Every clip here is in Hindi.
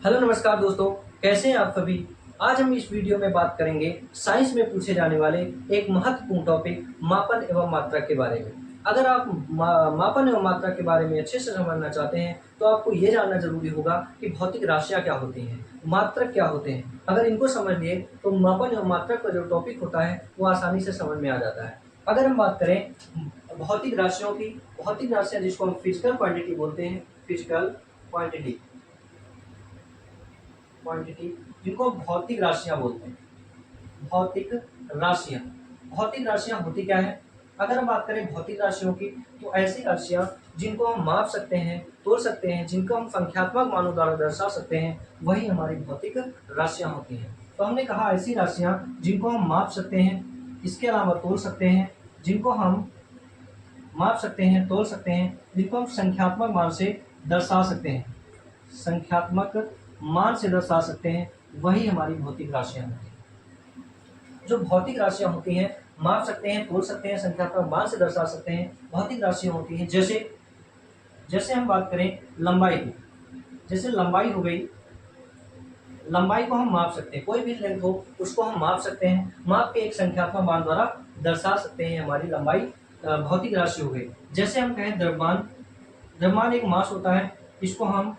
हेलो नमस्कार दोस्तों, कैसे हैं आप सभी। आज हम इस वीडियो में बात करेंगे साइंस में पूछे जाने वाले एक महत्वपूर्ण टॉपिक मापन एवं मात्रा के बारे में। अगर आप मापन एवं मात्रा के बारे में अच्छे से समझना चाहते हैं तो आपको ये जानना जरूरी होगा कि भौतिक राशियाँ क्या होती हैं, मात्रक क्या होते हैं। अगर इनको समझ लिए तो मापन एवं मात्रक का जो टॉपिक होता है वो आसानी से समझ में आ जाता है। अगर हम बात करें भौतिक राशियों की, भौतिक राशियाँ जिसको हम फिजिकल क्वांटिटी बोलते हैं, फिजिकल क्वांटिटी क्वांटिटी जिनको भौतिक राशियां बोलते हैं। भौतिक राशियां भौतिक राशियां होती क्या है। अगर हम बात करें भौतिक राशियों की तो ऐसी राशियां जिनको हम माप सकते हैं, तोल सकते हैं, जिनको हम संख्यात्मक मानों द्वारा दर्शा सकते हैं, वही हमारी भौतिक राशियां होती हैं। तो हमने कहा ऐसी राशियां जिनको हम माप सकते हैं, इसके अलावा तोल सकते हैं, जिनको हम माप सकते हैं, तोल सकते हैं, जिनको हम संख्यात्मक मान से दर्शा सकते हैं, संख्यात्मक मान से दर्शा सकते हैं, वही हमारी भौतिक राशियां होती हैं। जो भौतिक राशियां होती हैं, माप सकते हैं, तोल सकते हैं, संख्यात्मक मान से दर्शा सकते हैं, भौतिक राशियां होती हैं। जैसे जैसे हम बात करें लंबाई की, जैसे लंबाई हो गई, लंबाई को हम माप सकते हैं, कोई भी लेंथ हो उसको हम माप सकते हैं, माप के एक संख्यात्मक मान द्वारा दर्शा सकते हैं, हमारी लंबाई भौतिक राशि हो गई। जैसे हम कहें द्रव्यमान, द्रव्यमान एक मास होता है, इसको हम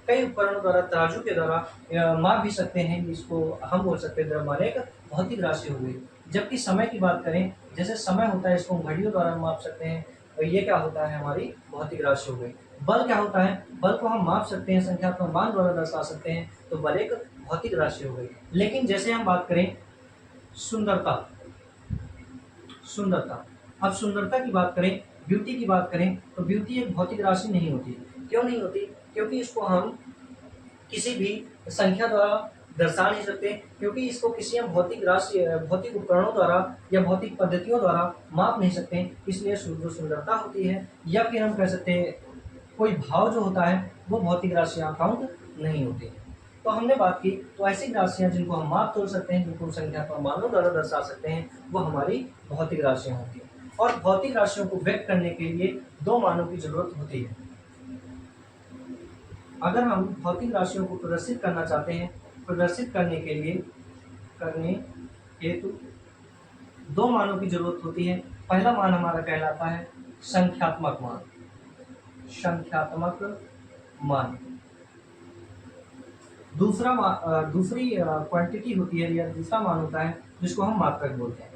कई उपकरणों द्वारा, तराजू के द्वारा माप भी सकते हैं, इसको हम बोल सकते हैं द्रव्यमान एक भौतिक राशि हो गई। जबकि समय की बात करें, जैसे समय होता है इसको हम घड़ियों द्वारा माप सकते हैं, और ये क्या होता है, हमारी भौतिक राशि हो गई। बल क्या होता है, बल को हम माप सकते हैं, संख्यात्मक मान द्वारा दर्शा सकते हैं, तो बल एक भौतिक राशि हो गई। लेकिन जैसे हम बात करें सुंदरता, सुंदरता अब सुंदरता की बात करें, ब्यूटी की बात करें, तो ब्यूटी एक भौतिक राशि नहीं होती। क्यों नहीं होती? क्योंकि इसको हम किसी भी संख्या द्वारा दर्शा नहीं सकते, क्योंकि इसको किसी हम भौतिक राशि, भौतिक उपकरणों द्वारा या भौतिक पद्धतियों द्वारा माप नहीं सकते। इसलिए जो सुंदरता होती है, या फिर हम कह सकते हैं कोई भाव जो होता है, वो भौतिक राशियां काउंट नहीं होती। तो हमने बात की, तो ऐसी राशियां जिनको हम माप तोल सकते हैं, जिनको हम संख्यात्मक मानों द्वारा दर्शा सकते हैं, वो हमारी भौतिक राशियां होती हैं। और भौतिक राशियों को व्यक्त करने के लिए दो मानों की जरूरत होती है। अगर हम भौतिक राशियों को प्रदर्शित करना चाहते हैं, प्रदर्शित करने हेतु दो मानों की जरूरत होती है। पहला मान हमारा कहलाता है संख्यात्मक मान, संख्यात्मक मान। दूसरी क्वांटिटी होती है, या दूसरा मान होता है जिसको हम मात्रक बोलते हैं।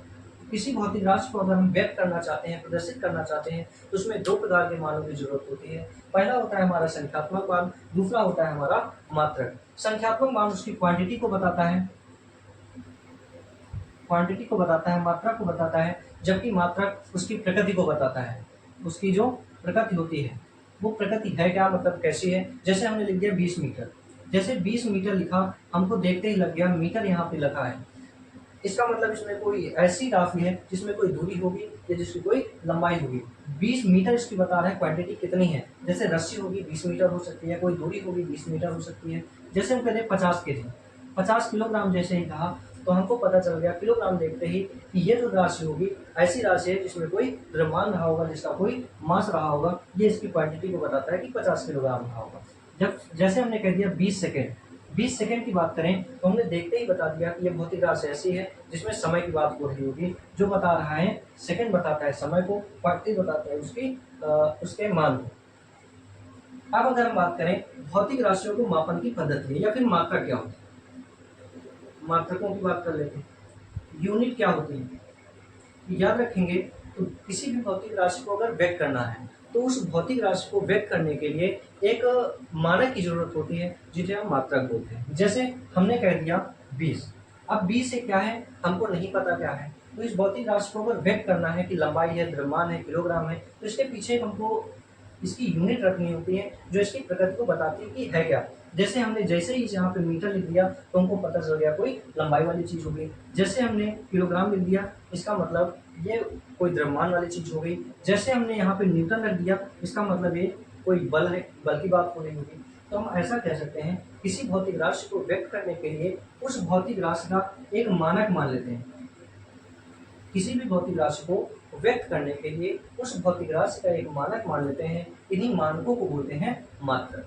किसी भौतिक राशि को अगर हम व्यक्त करना चाहते हैं, प्रदर्शित करना चाहते हैं, तो उसमें दो प्रकार के मानों की जरूरत होती है। पहला होता है हमारा संख्यात्मक मान, दूसरा होता है हमारा मात्रक। संख्यात्मक मान उसकी क्वांटिटी को बताता है, क्वांटिटी को बताता है, मात्रा को बताता है, जबकि मात्रक उसकी प्रकृति को बताता है। उसकी जो प्रकृति होती है, वो प्रकृति है क्या, मतलब कैसी है। जैसे हमने लिख दिया 20 मीटर, जैसे 20 मीटर लिखा, हमको देखते ही लग गया मीटर यहाँ पे लिखा है, इसका मतलब इसमें कोई ऐसी राशि है जिसमें कोई दूरी होगी या जिसकी कोई लंबाई होगी। 20 मीटर इसकी बता रहा है क्वांटिटी कितनी है। जैसे रस्सी होगी 20 मीटर हो सकती है, कोई दूरी होगी 20 मीटर हो सकती है। जैसे हम कहते हैं 50 के जी, 50 किलोग्राम जैसे ही कहा, तो हमको पता चल गया किलोग्राम देखते ही कि ये जो राशि होगी ऐसी राशि है जिसमें कोई द्रव्यमान रहा होगा, जिसका कोई मास रहा होगा। ये इसकी क्वांटिटी को बताता है कि 50 किलोग्राम रहा होगा। जब जैसे हमने कह दिया 20 सेकेंड, 20 सेकेंड की बात करें तो हमने देखते ही बता दिया कि ये भौतिक राशि ऐसी है जिसमें समय की बात हो रही होगी। जो बता रहा है सेकेंड बताता है समय को, क्वांटिटी बताता है उसके मान को। अब अगर हम बात करें भौतिक राशियों को मापन की पद्धति या फिर मात्रा क्या होती है, मात्रकों की बात कर लेते हैं। यूनिट क्या होती है, याद रखेंगे। तो किसी भी भौतिक राशि को अगर व्यक्त करना है, तो उस भौतिक राशि को व्यक्त करने के लिए एक मानक की जरूरत होती है, जिसे हम मात्रक बोलते हैं। जैसे हमने कह दिया 20, अब 20 से क्या है हमको नहीं पता क्या है। तो इस भौतिक राशि को अगर व्यक्त करना है कि लंबाई है, द्रव्यमान है, किलोग्राम है, तो इसके पीछे हमको इसकी यूनिट रखनी होती है जो इसकी प्रकृति को बताती है कि है क्या। जैसे हमने जैसे ही यहाँ पे मीटर लिख दिया तो हमको पता चल गया कोई लंबाई वाली चीज हो गई। जैसे हमने किलोग्राम लिख दिया, इसका मतलब ये कोई द्रव्यमान वाली चीज हो गई। जैसे हमने यहाँ पे न्यूटन रख दिया, इसका मतलब ये कोई बल है, बल की बात हो रही होगी। तो हम ऐसा कह सकते हैं, किसी भौतिक राशि को व्यक्त करने के लिए उस भौतिक राशि का एक मानक मान लेते हैं। किसी भी भौतिक राशि को व्यक्त करने के लिए उस भौतिक राशि का एक मानक मान लेते हैं। इन्हीं मानकों को बोलते हैं मात्रक।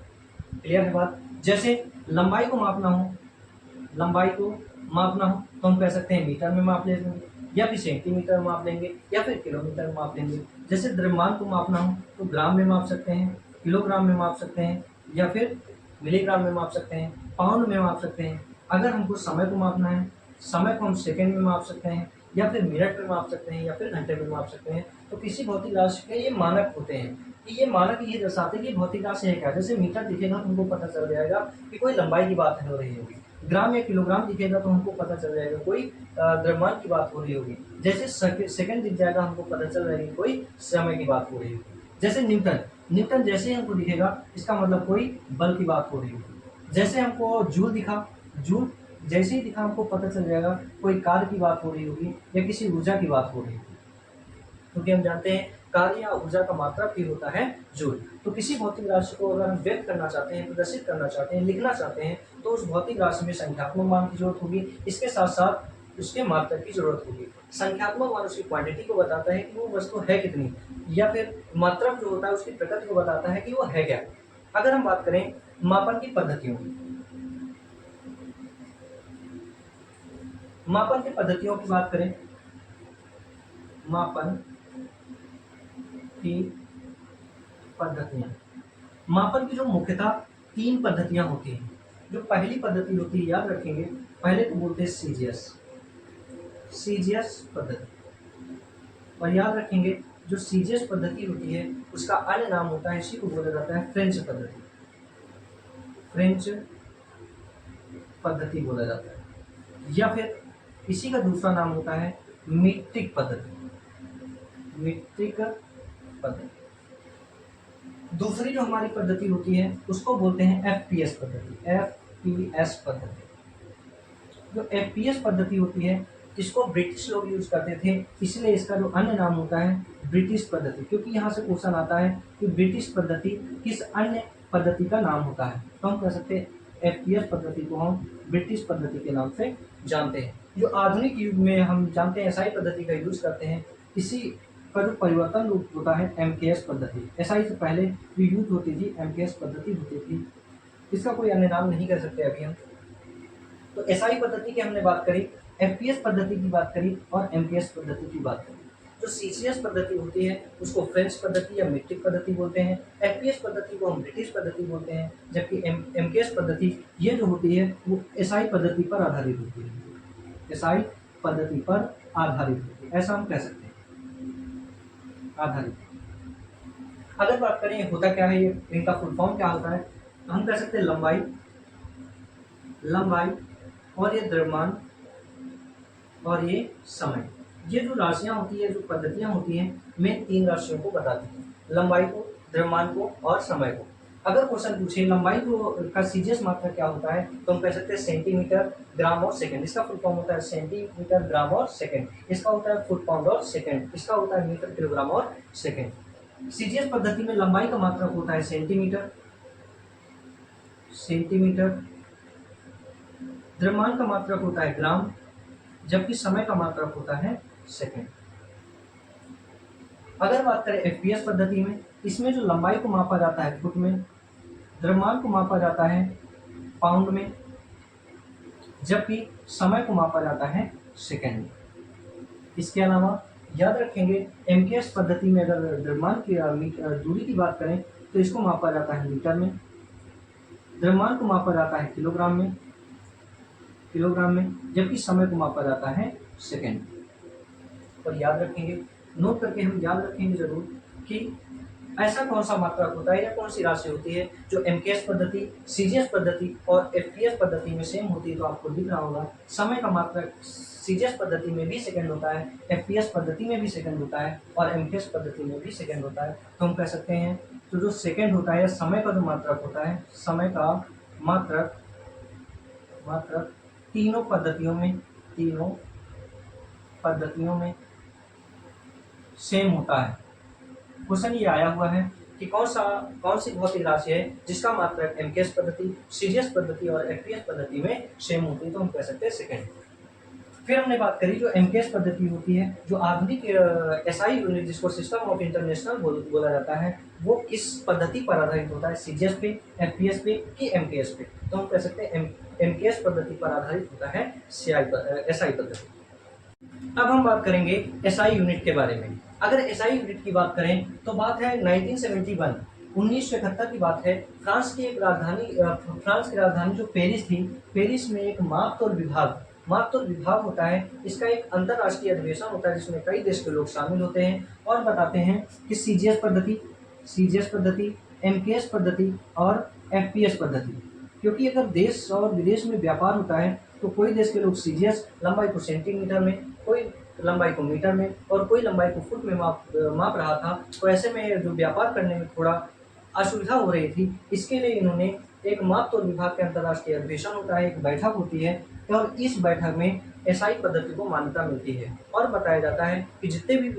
क्लियर है बात। जैसे लंबाई को मापना हो, लंबाई को मापना हो तो हम कह सकते हैं मीटर में माप लेंगे, या फिर सेंटीमीटर में माप लेंगे, या फिर किलोमीटर में माप लेंगे। जैसे द्रव्यमान को मापना हो तो ग्राम में माप सकते हैं, किलोग्राम में माप सकते हैं, या फिर मिलीग्राम में माप सकते हैं, पाउंड में माप सकते हैं। अगर हमको समय को मापना है, समय को हम सेकंड में माप सकते हैं, या फिर मिनट में माप सकते हैं, या फिर घंटे में माप सकते हैं। तो किसी भौतिक राशि के ये मानक होते हैं कि ये मानक ये दर्शाते हैं कि भौतिक राशि है क्या। जैसे मीटर दिखेगा तो हमको पता चल जाएगा कि कोई लंबाई की बात हो रही होगी, ग्राम या किलोग्राम दिखेगा तो हमको पता चल जाएगा कोई द्रव्यमान की बात हो रही होगी, जैसे सेकंड दिख जाएगा हमको पता चल जाएगा कोई समय की बात हो रही होगी। जैसे न्यूटन, न्यूटन जैसे ही हमको दिखेगा इसका मतलब कोई बल की बात हो रही होगी। जैसे हमको जूल दिखा, जूल जैसे ही दिखा हमको पता चल जाएगा कोई कार्य की बात हो रही होगी या किसी ऊर्जा की बात हो रही होगी, क्योंकि हम जानते हैं कार्य या ऊर्जा का मात्रक ही होता है जूल। तो किसी भौतिक राशि को अगर हम व्यक्त करना चाहते हैं, प्रदर्शित करना चाहते हैं, लिखना चाहते हैं, तो उस भौतिक राशि में संख्यात्मक मान की जरूरत होगी, इसके साथ साथ उसके मात्रक की जरूरत होगी। संख्यात्मक मान उसकी क्वांटिटी को बताता है कि वो वस्तु है कितनी, या फिर मात्रक जो होता है उसकी प्रकृति को बताता है कि वो है क्या। अगर हम बात करें मापन की पद्धतियों की, मापन की पद्धतियों की बात करें, मापन की पद्धतियां, मापन की जो मुख्यतः 3 पद्धतियां होती हैं। जो पहली पद्धति होती है, याद रखेंगे, पहले को बोलते हैं सीजीएस, सीजीएस पद्धति। और याद रखेंगे जो सीजीएस पद्धति होती है उसका अन्य नाम होता है, इसी को बोला जाता है फ्रेंच पद्धति, फ्रेंच पद्धति बोला जाता है, या फिर इसी का दूसरा नाम होता है मीट्रिक पद्धति, मीट्रिक पद्धति। दूसरी जो हमारी पद्धति होती है उसको बोलते हैं एफपीएस पद्धति, एफपीएस पद्धति। जो एफपीएस पद्धति होती है इसको ब्रिटिश लोग यूज करते थे, इसलिए इसका जो अन्य नाम होता है ब्रिटिश पद्धति, क्योंकि यहाँ से क्वेश्चन आता है कि ब्रिटिश पद्धति किस अन्य पद्धति का नाम होता है, तो हम कह सकते हैं एफपीएस पद्धति को हम ब्रिटिश पद्धति के नाम से जानते हैं। जो आधुनिक युग में हम जानते हैं एसआई पद्धति का यूज करते हैं, इसी का जो परिवर्तन रूप होता है एमकेएस पद्धति। एसआई से पहले जो यूज होती थी एमकेएस पद्धति होती थी, इसका कोई अन्य नाम नहीं कर सकते अभी हम। तो एसआई पद्धति की हमने बात करी, एफपीएस पद्धति की बात करी और एमकेएस पद्धति की बात करी। जो सीसीएस पद्धति होती है उसको फ्रेंच पद्धति या मीट्रिक पद्धति बोलते हैं, एफपीएस पद्धति को हम ब्रिटिश पद्धति बोलते हैं, जबकि एमकेएस पद्धति ये जो होती है वो एसआई पद्धति पर आधारित होती है, एसआई पद्धति पर आधारित होती है, ऐसा हम कह सकते हैं, आधारित। अगर बात करें होता क्या है, ये इनका फुल फॉर्म क्या होता है, तो हम कह सकते हैं लंबाई, लंबाई और ये द्रव्यमान और ये समय। ये जो राशियां होती है, जो पद्धतियां होती हैं, मैं 3 राशियों को बताती हूँ, लंबाई को, द्रव्यमान को और समय को। अगर क्वेश्चन पूछे लंबाई को का सीजीएस मात्रा क्या होता है, तो हम कह सकते हैं सेंटीमीटर, ग्राम और सेकंड। इसका फुल फॉर्म होता है सेंटीमीटर, ग्राम और सेकंड। इसका होता है फुट, पाउंड और सेकंड। इसका होता है मीटर, किलोग्राम और सेकंड। सीजीएस पद्धति में लंबाई का मात्रक होता है सेंटीमीटर, सेंटीमीटर। द्रव्यमान का मात्रक होता है ग्राम, जबकि समय का मात्रक होता है सेकंड। अगर बात करें एफपीएस पद्धति में, इसमें जो लंबाई को मापा जाता है फुट में, द्रव्यमान को मापा जाता है पाउंड में, जबकि समय को मापा जाता है सेकंड में। इसके अलावा याद रखेंगे एमकेएस पद्धति में अगर द्रव्यमान की दूरी की बात करें तो इसको मापा जाता है मीटर में, द्रव्यमान को मापा जाता है किलोग्राम में, किलोग्राम में, जबकि समय को मापा जाता है सेकंड। और याद रखेंगे, नोट करके हम याद रखेंगे जरूर कि ऐसा कौन सा मात्रक होता है या कौन सी राशि होती है जो एमकेएस पद्धति, सीजीएस पद्धति और एफपीएस पद्धति में सेम होती है। तो आपको दिख रहा होगा समय का मात्रक सीजीएस पद्धति में भी सेकंड होता है, एफपीएस पद्धति में भी सेकंड होता है और एमकेएस पद्धति में भी सेकंड होता है। तो हम कह सकते हैं तो जो सेकंड होता है, समय का जो मात्रक होता है, समय का मात्रक मात्रक तीनों पद्धतियों में सेम होता है। क्वेश्चन ये आया हुआ है कि कौन सी भौतिक राशि है जिसका मात्रक एमकेएस पद्धति, सीजीएस पद्धति और एफपीएस पद्धति में सेम होती है, तो हम कह सकते हैं सेकंड। फिर हमने बात करी जो एमकेएस पद्धति होती है, जो आधुनिक एसआई यूनिट जिसको सिस्टम ऑफ इंटरनेशनल बोला जाता है, वो किस पद्धति पर आधारित होता है, सीजीएस पे, एफपीएस पे कि एमकेएस पे। तो हम कह सकते हैं एमकेएस पद्धति पर आधारित होता है एसआई पद्धति। अब हम बात करेंगे एसआई यूनिट के बारे में। अगर एसआई यूनिट की बात करें तो बात है 1971 1971 की बात है। फ्रांस की राजधानी जो पेरिस थी, पेरिस में एक मापतोल विभाग होता है। इसका एक अंतरराष्ट्रीय अधिवेशन होता है जिसमें कई देश के लोग शामिल होते हैं और बताते हैं कि सीजीएस पद्धति, एमकेएस पद्धति और एफपीएस पद्धति। क्योंकि अगर देश और विदेश में व्यापार होता है तो कोई देश के लोग सीजीएस लंबाई को सेंटीमीटर में, कोई लंबाई को मीटर में और कोई लंबाई को फुट में माप रहा था। तो ऐसे में जो व्यापार करने में थोड़ा असुविधा हो रही थी, इसके लिए इन्होंने एक मापतोल विभाग के अंतर्राष्ट्रीय अधिवेशन होता है, एक बैठक होती है और इस बैठक में एसआई पद्धति को मान्यता मिलती है और बताया जाता है कि जितने भी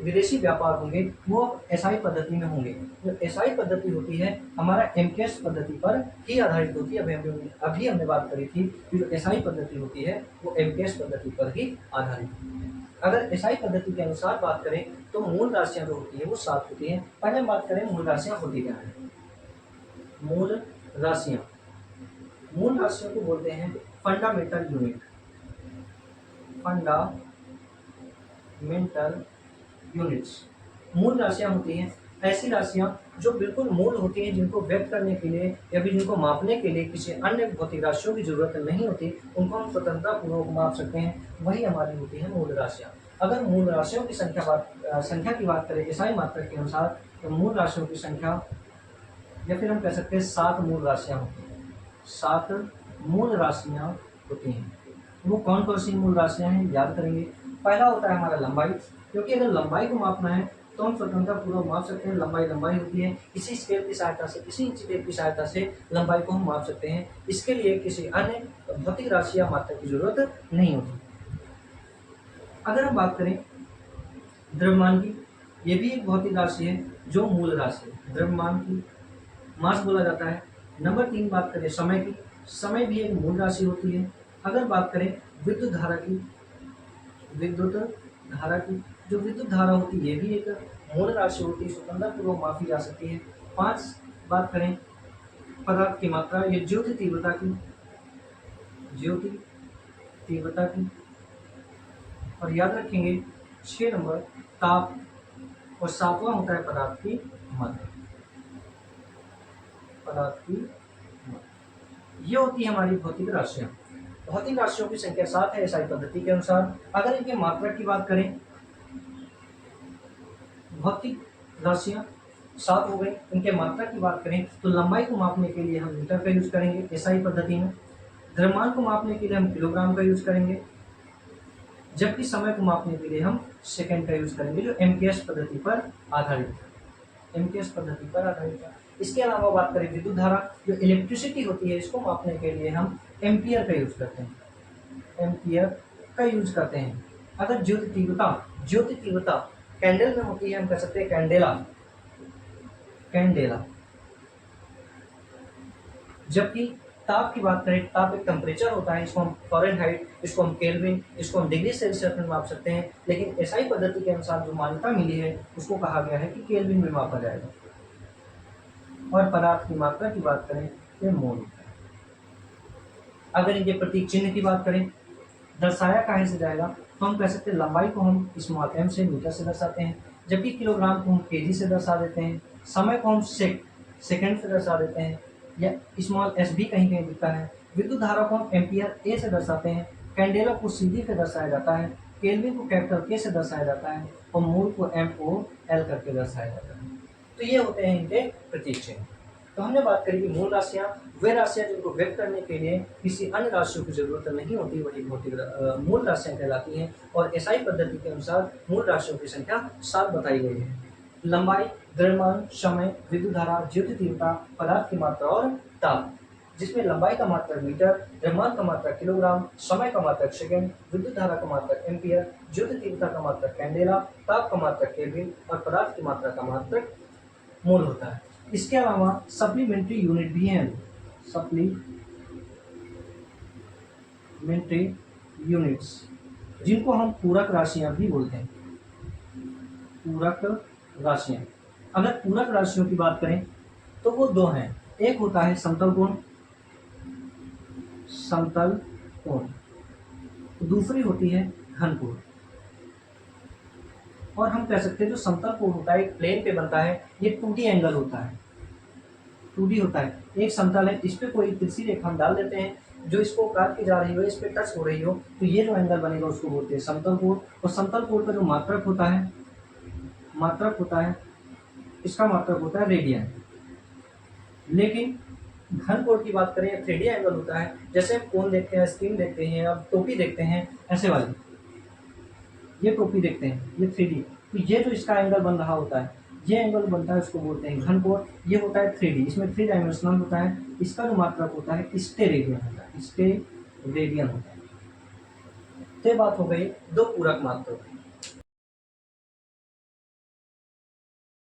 विदेशी व्यापार होंगे वो एसआई पद्धति में होंगे। जो एसआई पद्धति होती है हमारा एमकेएस पद्धति पर ही आधारित होती है। अभी हमने बात करी थी कि जो एसआई पद्धति होती है वो एमकेएस पद्धति पर ही आधारित होती है। अगर एसआई पद्धति के अनुसार बात करें तो मूल राशियां जो होती है वो 7 होती हैं। पहले हम बात करें मूल राशियां होती क्या है। मूल राशियों को बोलते हैं फंडामेंटल यूनिट्स। मूल राशियां होती हैं ऐसी राशियां जो बिल्कुल मूल होती हैं, जिनको व्यक्त करने के लिए या फिर जिनको मापने के लिए किसी अन्य भौतिक राशियों की जरूरत नहीं होती, उनको हम स्वतंत्रता पूर्वक माप सकते हैं, वही हमारी होती है मूल राशियां। अगर मूल राशियों की संख्या की बात करें एसआई मात्रक के अनुसार तो मूल राशियों की संख्या या फिर हम कह सकते हैं 7 मूल राशियां होती हैं। 7 मूल राशियां होती हैं। वो कौन कौन सी मूल राशियां हैं याद करेंगे। पहला होता है हमारा लंबाई, क्योंकि अगर लंबाई को मापना है तो हम स्वतंत्रता पूर्वक माप सकते हैं। लंबाई होती है, इसी स्केल की सहायता से, इसी इंच टेप की सहायता से लंबाई को हम माप सकते हैं। इसके लिए किसी अन्य भौतिक राशि या मात्रा की जरूरत नहीं होती। अगर हम बात करें द्रव्यमान की, ये भी एक भौतिक राशि है जो मूल राशि है। द्रव्यमान की मास बोला जाता है। नंबर 3 बात करें समय की, समय भी एक मूल राशि होती है। अगर बात करें विद्युत धारा की, जो विद्युत धारा होती है ये भी एक मूल राशि होती है, स्वतंत्रता पूर्वक मापी जा सकती है। 5 बात करें पदार्थ की मात्रा, ये ज्योति तीव्रता की और याद रखेंगे 6 नंबर ताप और 7वां होता है पदार्थ की मात्रा। ये होती है हमारी भौतिक राशियां। भौतिक राशियों की संख्या 7 है एसआई पद्धति के अनुसार। अगर इनके मात्रा की बात करें, भौतिक राशियां 7 हो गई, इनके मात्रा की बात करें तो लंबाई को मापने के लिए हम मीटर का यूज करेंगे एसआई पद्धति में। द्रव्यमान को मापने के लिए हम किलोग्राम का यूज करेंगे, जबकि समय को मापने के लिए हम सेकंड का यूज करेंगे, जो एमकेएस पद्धति पर आधारित है। इसके अलावा बात करें विद्युत धारा, जो इलेक्ट्रिसिटी होती है, इसको मापने के लिए हम एम्पियर का यूज करते हैं। अगर ज्योति तीव्रता कैंडल में होती है, हम कह सकते हैं कैंडेला। जबकि ताप की बात करें, ताप एक टेम्परेचर होता है, इसको हम फ़ारेनहाइट, इसको हम केल्विन, इसको हम डिग्री सेल्सियस में माप सकते हैं। लेकिन एसआई पद्धति के अनुसार जो मान्यता मिली है उसको कहा गया है कि केल्विन में मापा जाएगा। और पदार्थ की मात्रा की बात करें तो मोल होता है। अगर इनके प्रतीक चिन्ह की बात करें, दर्शाया काहे से जाएगा, तो हम कह सकते हैं लंबाई को हम स्मॉल m से मीटर से दर्शाते हैं, जबकि किलोग्राम को हम केजी से दर्शा देते हैं। समय को हम सेकंड से दर्शा देते हैं, या स्मॉल s भी कहीं कहीं दिखता है। विद्युत धारा को हम एम्पियर a से दर्शाते हैं। कैंडेला को CD से दर्शाया जाता है। केल्विन को कैपिटल K से दर्शाया जाता है और मोल को MOL करके दर्शाया जाता है। तो ये होते हैं इनके प्रतीक चिन्ह। तो हमने बात करी कि मूल राशियां वे राशियां जिनको व्यक्त करने के लिए किसी अन्य राशियों की जरूरत नहीं होती, वही भौतिक मूल राशियां कहलाती हैं। और एसआई पद्धति के अनुसार मूल राशियों की संख्या 7 बताई गई है। लंबाई, द्रव्यमान, समय, विद्युत धारा, ज्योति तीव्रता, पदार्थ की मात्रा और ताप, जिसमें लंबाई का मात्रक मीटर, द्रव्यमान का मात्रक किलोग्राम, समय का मात्रक सेकेंड, विद्युत धारा का मात्रक एम्पियर, ज्योति तीव्रता का मात्रक कैंडेला, ताप का मात्रक केल्विन और पदार्थ की मात्रा का मात्रक मोल होता है। इसके अलावा सप्लीमेंट्री यूनिट भी हैं, सप्लीमेंट्री यूनिट्स, जिनको हम पूरक राशियां भी बोलते हैं। पूरक राशियां अगर पूरक राशियों की बात करें तो वो दो हैं, एक होता है समतल कोण, समतल कोण, दूसरी होती है घन कोण। और हम कह सकते हैं जो समतल कोण होता है एक प्लेन पे बनता है, ये 2D एंगल होता है, 2D होता है। एक समतल है, इस पे कोई तिरछी रेखा हम डाल देते हैं जो इसको काट के जा रही हो, इस पे टच हो रही हो, तो ये जो एंगल बनेगा उसको बोलते हैं समतल कोण। और समतल कोण का जो मात्रक होता है, इसका मात्रक होता है रेडियन। लेकिन घन कोण की बात करें, 3D एंगल होता है, जैसे हम कोण देखते हैं, स्क्रीन देखते हैं, अब टोपी देखते हैं, ऐसे वाली ये टोपी देखते हैं, ये 3D, तो ये जो इसका एंगल बन रहा होता है, ये एंगल बनता है, उसको बोलते हैं घन कोण। ये होता है 3D, इसमें 3 डायमेंशनल होता है। इसका जो मात्रक होता है स्टेरेडियन होता है, स्टेरेडियन होता है। तो ये बात हो गई दो पूरक मात्रक।